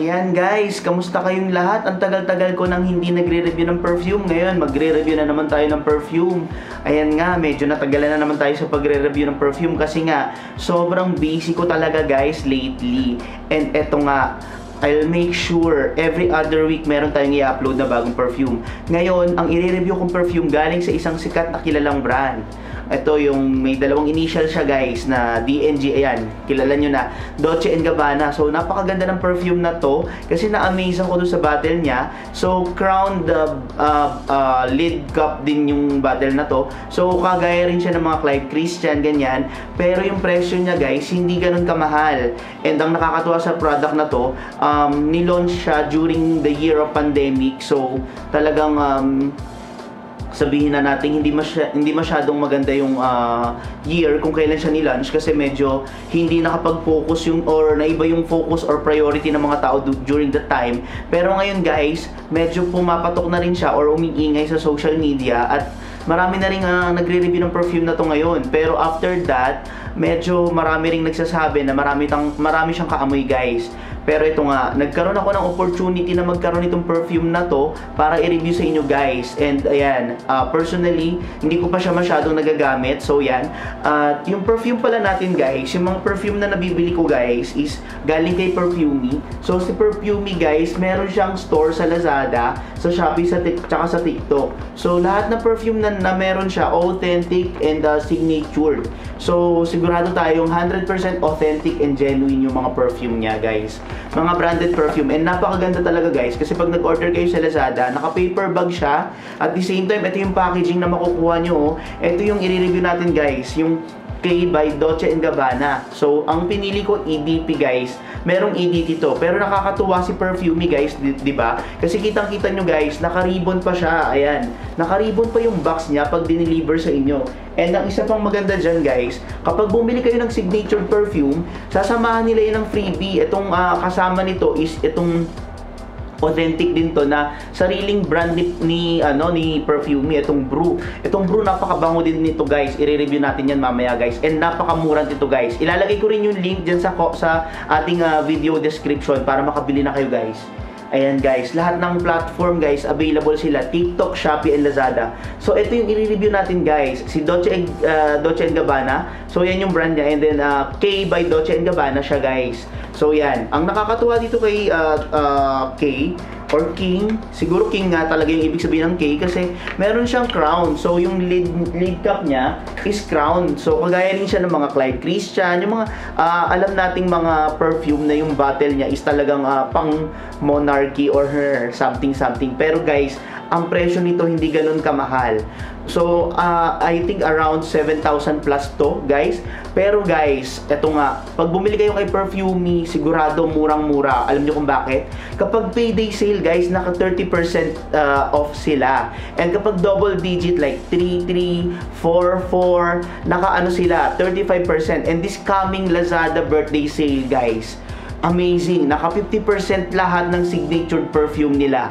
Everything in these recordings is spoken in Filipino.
Ayan guys, kamusta kayong lahat? Ang tagal-tagal ko nang hindi nagre-review ng perfume. Ngayon, magre-review na naman tayo ng perfume. Ayan nga, medyo natagalan na naman tayo sa pagre-review ng perfume kasi nga, sobrang busy ko talaga guys lately. And eto nga, I'll make sure every other week meron tayong i-upload na bagong perfume. Ngayon, ang i-review kong perfume galing sa isang sikat na kilalang brand. Ito yung may dalawang initial siya guys na DNG, ayan, kilala nyo na, Dolce & Gabbana. So napakaganda ng perfume na to kasi na-amaze ako dun sa bottle niya. So crowned lid cup din yung bottle na to. So kagaya rin siya ng mga Clive Christian, ganyan. Pero yung presyo niya guys, hindi ganun kamahal. And ang nakakatuwa sa product na to, nilaunch siya during the year of pandemic. So talagang sabihin na natin hindi masyadong maganda yung year kung kailan siya ni-launch kasi medyo hindi nakapag-focus yung or naiba yung focus or priority ng mga tao during that time. Pero ngayon guys, medyo pumapatok na rin siya or umiingay sa social media at marami na rin nagre-review ng perfume na to ngayon. Pero after that, medyo marami ring nagsasabi na marami siyang kaamoy guys. Pero ito nga, nagkaroon ako ng opportunity na magkaroon itong perfume na to para i-review sa inyo guys. And ayan, personally, hindi ko pa siya masyadong nagagamit. So yan, yung perfume pala natin guys, yung mga perfume na nabibili ko guys is galing kay Perfumi. So si Perfumi guys, meron siyang store sa Lazada, sa Shopee, tsaka sa TikTok. So lahat na perfume na meron siya, authentic and signatured. So sigurado tayong 100% authentic and genuine yung mga perfume niya guys. Mga branded perfume. And napakaganda talaga guys kasi pag nag-order kayo sa Lazada, naka-paper bag siya. At the same time, ito yung packaging na makukuha nyo. Ito yung i-review natin guys, yung K by Dolce & Gabbana. So, ang pinili ko EDP guys. Merong EDT to. Pero nakakatuwa si Perfumi guys, di ba? Kasi kitang-kita nyo guys, naka-ribbon pa siya. Ayan. Naka-ribbon pa yung box niya pag dineliver sa inyo. And ang isa pang maganda dyan guys, kapag bumili kayo ng signature perfume, sasamahan nila yun ng freebie. Itong kasama nito is itong authentic din to na sariling brand ni Perfumi, itong brew. Itong brew napakabango din nito guys. I-review natin yan mamaya guys. And napakamura nito guys. Ilalagay ko rin yung link dyan sa ating video description para makabili na kayo guys. Ayan guys, lahat ng platform guys, available sila, TikTok, Shopee, and Lazada. So ito yung i-review natin guys, si Dolce & Gabbana. So yan yung brand niya, and then K by Dolce & Gabbana siya guys. So yan, ang nakakatuwa dito kay K or King, siguro King nga talaga yung ibig sabihin ng K kasi meron siyang crown. So yung lid cup niya is crown. So kagaya rin siya ng mga Clive Christian, yung mga alam nating mga perfume na yung bottle niya is talagang pang monarchy or her something. Pero guys, ang presyo nito hindi ganun kamahal. So I think around 7,000 plus to guys. Pero guys, eto nga, pag bumili kayo kay Perfumi, sigurado murang-mura. Alam niyo kung bakit? Kapag payday sale guys, naka 30% off sila. And kapag double digit like 3, 4, naka ano sila, 35%. And this coming Lazada birthday sale guys, amazing, naka 50% lahat ng signature perfume nila.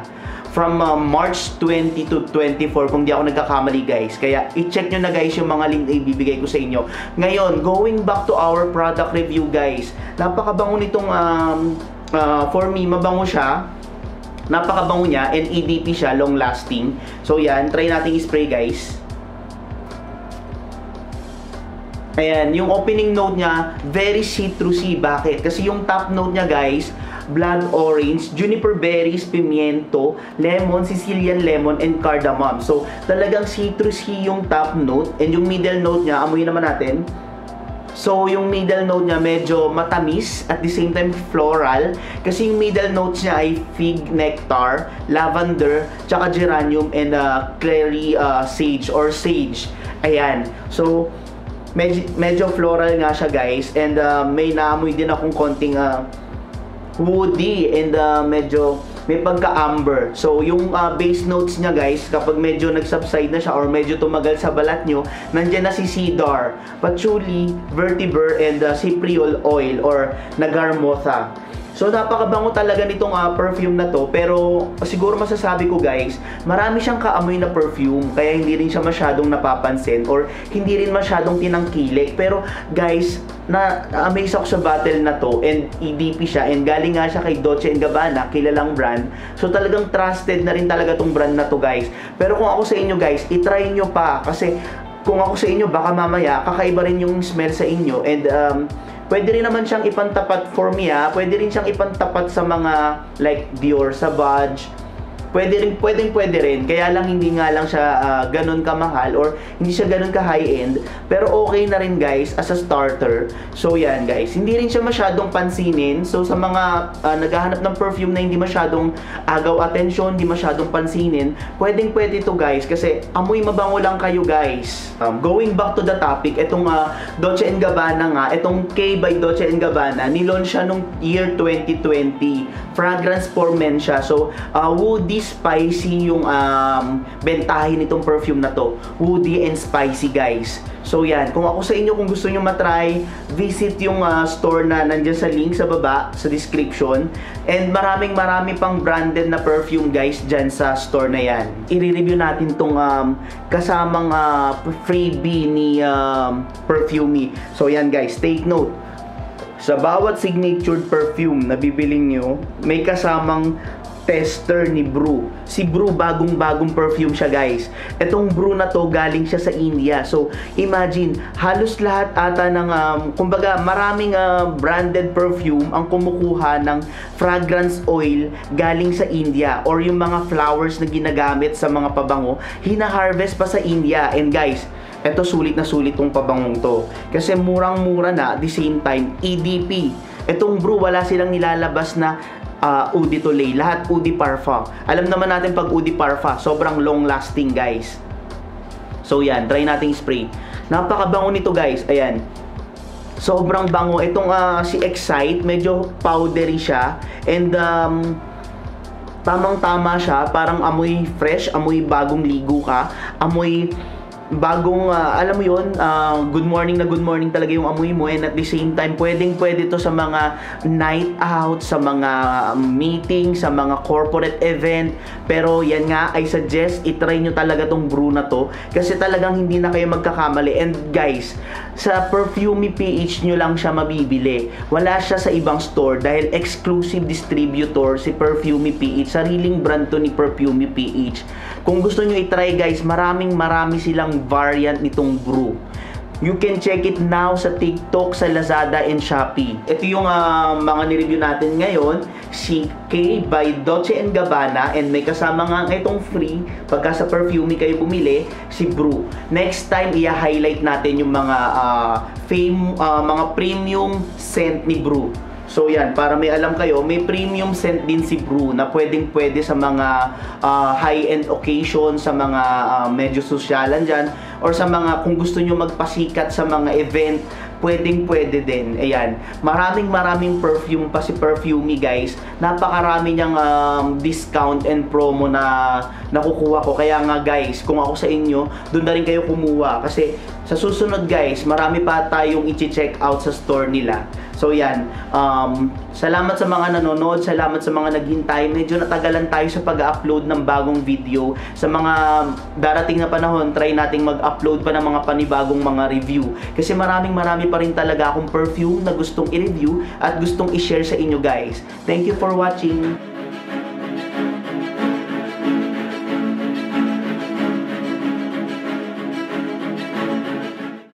From March 20 to 24 kung di ako nagkakamali guys. Kaya i-check nyo na guys yung mga link na ibibigay ko sa inyo. Ngayon, going back to our product review guys. Napakabango nitong for me, mabango siya. Napakabango niya and EDP siya, long lasting. So yan, try natin i-spray guys. Ayan, yung opening note niya, very citrusy. Bakit? Kasi yung top note niya guys, blood orange, juniper berries, pimiento, lemon, Sicilian lemon, and cardamom. So, talagang citrusy yung top note. And yung middle note niya, amuyin naman natin. So, yung middle note niya medyo matamis, at the same time floral. Kasi yung middle notes niya ay fig nectar, lavender, tsaka geranium, and clary sage or sage. Ayan. So, medyo floral nga siya guys. And may naamoy din akong konting woody and medyo may pagka-amber. So, yung base notes niya guys, kapag medyo nag-subside na siya or medyo tumagal sa balat nyo, nandyan na si cedar, patchouli, vetiver, and cypriol oil or nagarmotha. So napakabango talaga nitong perfume na to, pero siguro masasabi ko guys, marami siyang kaamoy na perfume, kaya hindi rin siya masyadong napapansin or hindi rin masyadong tinangkilik. Pero guys, na-amaze ako sa bottle na to, and EDP siya, and galing nga siya kay Dolce & Gabbana, kilalang brand. So talagang trusted na rin talaga tong brand na to guys. Pero kung ako sa inyo guys, itry nyo pa, kasi kung ako sa inyo, baka mamaya kakaiba rin yung smell sa inyo, and pwede rin naman siyang ipantapat for me pwede rin siyang ipantapat sa mga like Dior, Savage. Pwede rin. Kaya lang hindi nga lang siya ganun kamahal or hindi siya ganun ka high-end. Pero okay na rin guys as a starter. So yan guys, hindi rin siya masyadong pansinin. So sa mga naghahanap ng perfume na hindi masyadong agaw atensyon, hindi masyadong pansinin, pwede to guys kasi amoy mabango lang kayo guys. Going back to the topic, itong Dolce & Gabbana nga, itong K by Dolce & Gabbana, nilaunch siya nung year 2020. Fragrance for men siya. So woody, spicy yung bentahin nitong perfume na to. Woody and spicy guys. So yan, kung ako sa inyo, kung gusto nyo matry, visit yung store na nandyan sa link sa baba, sa description. And marami pang branded na perfume guys dyan sa store na yan. I-review natin tong kasamang freebie ni Perfumey. So yan guys, take note. Sa bawat signatured perfume na bibiling nyo, may kasamang tester ni Bru. Si Bru, bagong perfume siya guys. Etong Bru na to, galing siya sa India. So, imagine, halos lahat ata ng, kumbaga, maraming branded perfume ang kumukuha ng fragrance oil galing sa India, or yung mga flowers na ginagamit sa mga pabango, hina-harvest pa sa India. And guys, eto sulit na sulit tong pabangong to. Kasi murang-mura na, at the same time, EDP. Etong Bru, wala silang nilalabas na Eau de Toilette, lahat Eau de Parfum. Alam naman natin pag Eau de Parfum, sobrang long lasting guys. So yan, try nating spray. Napakabango nito guys, ayan. Sobrang bango. Itong si Excite, medyo powdery siya. And tamang-tama siya, parang amoy fresh, amoy bagong ligo ka, amoy bagong, alam mo yun, good morning talaga yung amoy mo. And at the same time, pwede to sa mga night out, sa mga meeting, sa mga corporate event. Pero yan nga, I suggest itry nyo talaga tong Bru na to, kasi talagang hindi na kayo magkakamali. And guys, sa Perfumey PH nyo lang siya mabibili. Wala siya sa ibang store dahil exclusive distributor si Perfumey PH. Sariling brand to ni Perfumey PH. Kung gusto nyo itry guys, marami silang variant nitong Bru. You can check it now sa TikTok, sa Lazada and Shopee. Ito yung mga nireview natin ngayon, si K by Dolce & Gabbana, and may kasama nga itong free pagka sa Perfumey kayo bumili, si Bru. Next time, i-highlight natin yung mga mga premium scent ni Bru. So yan, para may alam kayo, may premium scent din si Bru na pwede sa mga high-end occasion, sa mga medyo sosyalan dyan, or sa mga kung gusto nyo magpasikat sa mga event, pwede din. Ayan, maraming perfume pa si Perfumey guys. Napakarami niyang discount and promo na nakukuha ko. Kaya nga guys, kung ako sa inyo, doon na rin kayo kumuha. Kasi sa susunod guys, marami pa tayong i-check out sa store nila. So yan, salamat sa mga nanonood, salamat sa mga naghintay. Medyo natagalan tayo sa pag-upload ng bagong video. Sa mga darating na panahon, try nating mag-upload pa ng mga panibagong mga review. Kasi marami pa rin talaga akong perfume na gustong i-review at gustong i-share sa inyo guys. Thank you for watching!